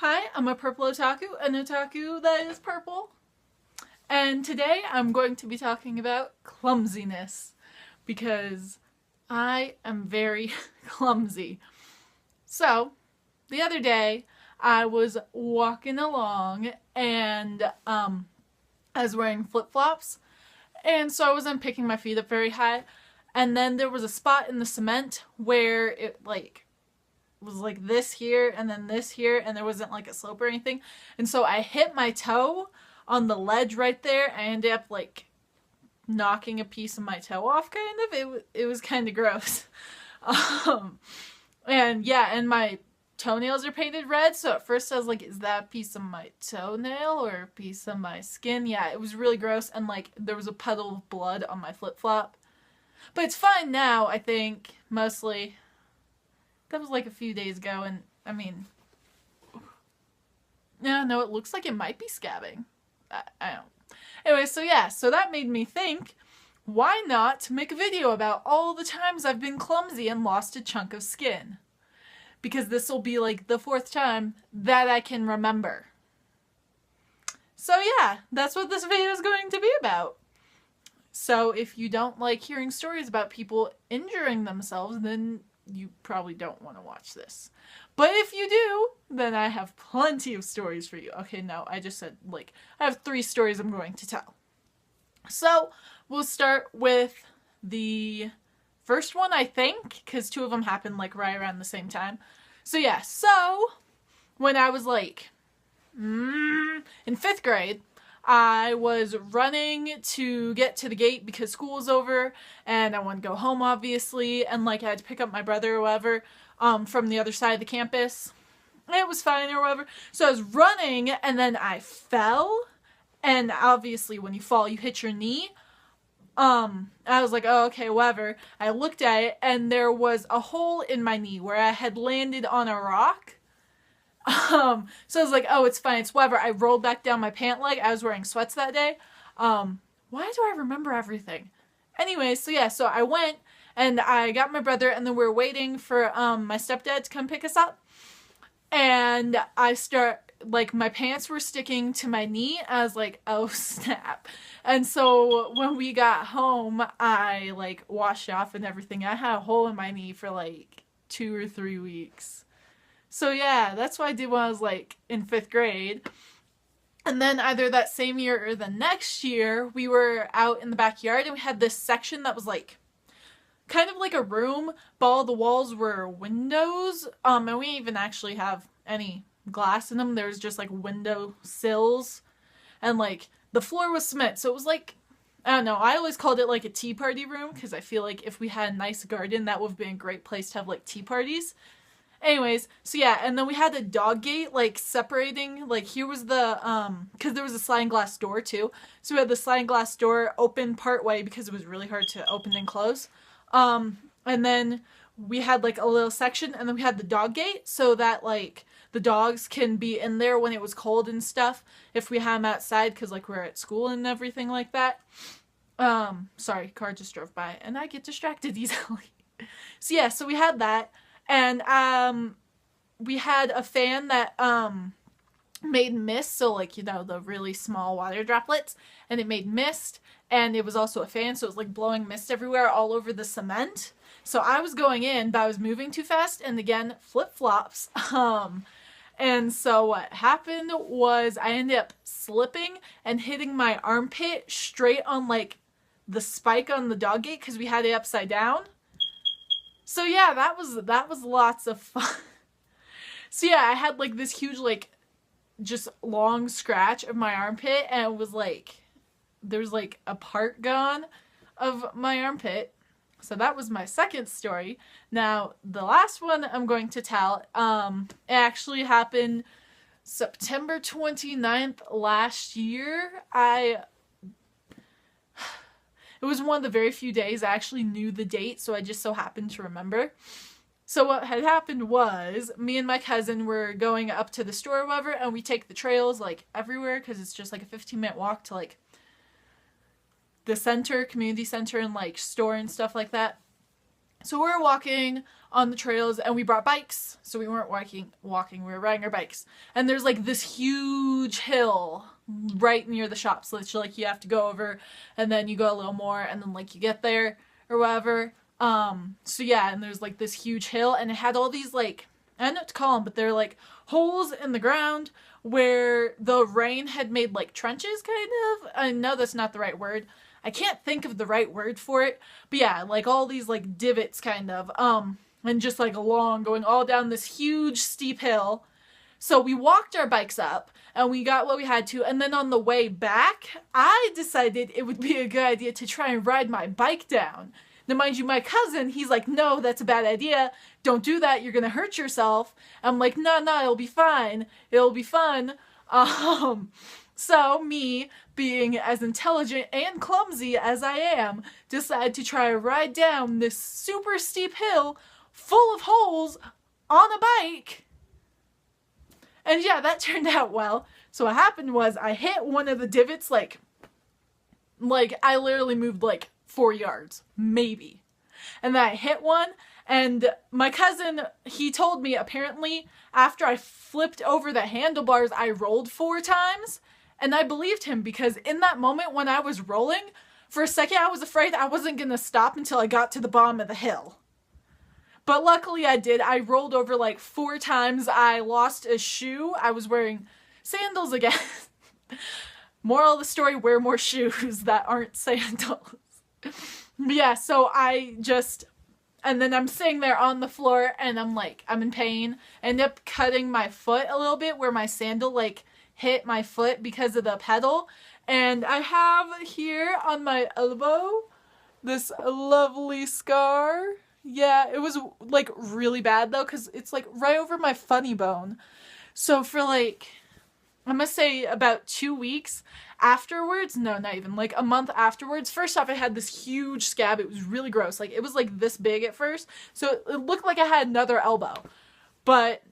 Hi, I'm a purple otaku, an otaku that is purple. And today I'm going to be talking about clumsiness because I am very clumsy. So, the other day I was walking along and I was wearing flip-flops, and so I wasn't picking my feet up very high, and then there was a spot in the cement where it was like this here and then this here, and there wasn't like a slope or anything, and so I hit my toe on the ledge right there. I ended up like knocking a piece of my toe off, kind of. It was kind of gross. And yeah, and my toenails are painted red, so at first I was like, is that a piece of my toenail or a piece of my skin? Yeah, it was really gross, and like there was a puddle of blood on my flip-flop. But it's fine now, I think, mostly. That was like a few days ago, and I mean, yeah, no, it looks like it might be scabbing. I don't. Anyway, so yeah, so that made me think, why not make a video about all the times I've been clumsy and lost a chunk of skin? Because this will be like the 4th time that I can remember. So yeah, that's what this video is going to be about. So if you don't like hearing stories about people injuring themselves, then you probably don't want to watch this. But if you do, then I have plenty of stories for you. Okay, no, I just said, like, I have 3 stories I'm going to tell. So, we'll start with the first one, I think, because 2 of them happened, like, right around the same time. So, yeah, so, when I was, like, in 5th grade, I was running to get to the gate because school was over, and I wanted to go home, obviously, and, like, I had to pick up my brother or whatever, from the other side of the campus. It was fine or whatever. So I was running, and then I fell, and obviously when you fall, you hit your knee. I was like, oh, okay, whatever. I looked at it, and there was a hole in my knee where I had landed on a rock. So I was like, oh, it's fine, it's whatever. I rolled back down my pant leg. I was wearing sweats that day. Why do I remember everything? Anyway, so yeah, so I went, and I got my brother, and then we were waiting for, my stepdad to come pick us up. And my pants were sticking to my knee. I was like, oh, snap. And so when we got home, I, like, washed off and everything. I had a hole in my knee for, like, 2 or 3 weeks. So yeah, that's what I did when I was, like, in 5th grade. And then either that same year or the next year, we were out in the backyard, and we had this section that was, like, kind of like a room, but all the walls were windows, and we didn't even actually have any glass in them. There was just, like, window sills, and, like, the floor was cement, so it was, like, I don't know, I always called it, like, a tea party room, because I feel like if we had a nice garden, that would have been a great place to have, like, tea parties. Anyways, so yeah, and then we had a dog gate, like, separating, like, here was the, because there was a sliding glass door, too, so we had the sliding glass door open part way, because it was really hard to open and close, and then we had, like, a little section, and then we had the dog gate, so that, like, the dogs can be in there when it was cold and stuff, if we had them outside, because, like, we're at school and everything like that. Sorry, car just drove by, and I get distracted easily. So yeah, so we had that. And, we had a fan that, made mist, so, like, you know, the really small water droplets, and it made mist, and it was also a fan, so it was, like, blowing mist everywhere all over the cement. So I was going in, but I was moving too fast, and again, flip-flops. And so what happened was I ended up slipping and hitting my armpit straight on, like, the spike on the dog gate, because we had it upside down. So yeah, that was lots of fun. So yeah, I had, like, this huge, like, just long scratch of my armpit, and it was, like, there's, like, a part gone of my armpit. So that was my second story. Now, the last one I'm going to tell, it actually happened September 29th last year. It was one of the very few days I actually knew the date, so I just so happened to remember. So what had happened was, me and my cousin were going up to the store or whatever, and we take the trails, like, everywhere, because it's just, like, a 15-minute walk to, like, the center, community center, and, like, store and stuff like that. So we were walking on the trails and we brought bikes. So we weren't walking, we were riding our bikes. And there's like this huge hill right near the shop. So it's like you have to go over and then you go a little more and then like you get there or whatever. So yeah, and there's like this huge hill and it had all these like, I don't know what to call them, but they're like holes in the ground where the rain had made like trenches kind of. I know that's not the right word. I can't think of the right word for it, but yeah, like all these like divots kind of, and just like along going all down this huge steep hill. So we walked our bikes up and we got what we had to. And then on the way back, I decided it would be a good idea to try and ride my bike down. Now, mind you, my cousin, he's like, no, that's a bad idea. Don't do that. You're going to hurt yourself. I'm like, no, it'll be fine. It'll be fun. So me, being as intelligent and clumsy as I am, decide to try to ride down this super steep hill full of holes on a bike. And yeah, that turned out well. So what happened was I hit one of the divots like I literally moved like 4 yards, maybe. And then I hit one, and my cousin, he told me apparently after I flipped over the handlebars, I rolled 4 times. And I believed him because in that moment when I was rolling, for a second I was afraid I wasn't going to stop until I got to the bottom of the hill. But luckily I did. I rolled over like 4 times. I lost a shoe. I was wearing sandals again. Moral of the story, wear more shoes that aren't sandals. But yeah, so and then I'm sitting there on the floor and I'm in pain. I end up cutting my foot a little bit where my sandal hit my foot because of the pedal. And I have here on my elbow this lovely scar. Yeah, it was really bad though because it's right over my funny bone. So for I'm gonna say about 2 weeks afterwards, no, not even, a month afterwards, first off I had this huge scab. It was really gross. It was this big at first. So it looked like I had another elbow. But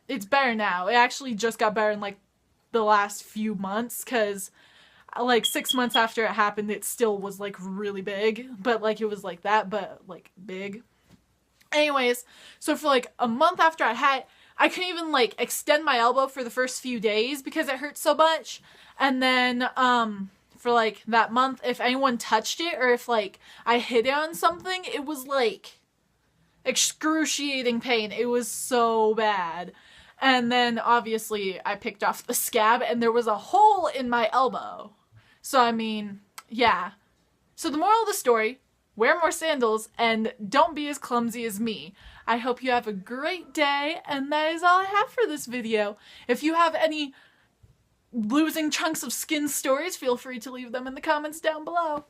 it's better now. It actually just got better in the last few months because 6 months after it happened it still was really big, but it was like that, but big. Anyways, so for a month after I couldn't even extend my elbow for the first few days because it hurt so much. And then for that month, if anyone touched it or if I hit it on something, it was excruciating pain. It was so bad. And then obviously I picked off the scab and there was a hole in my elbow. So I mean, yeah. So the moral of the story, wear more sandals and don't be as clumsy as me. I hope you have a great day, and that is all I have for this video. If you have any losing chunks of skin stories, feel free to leave them in the comments down below.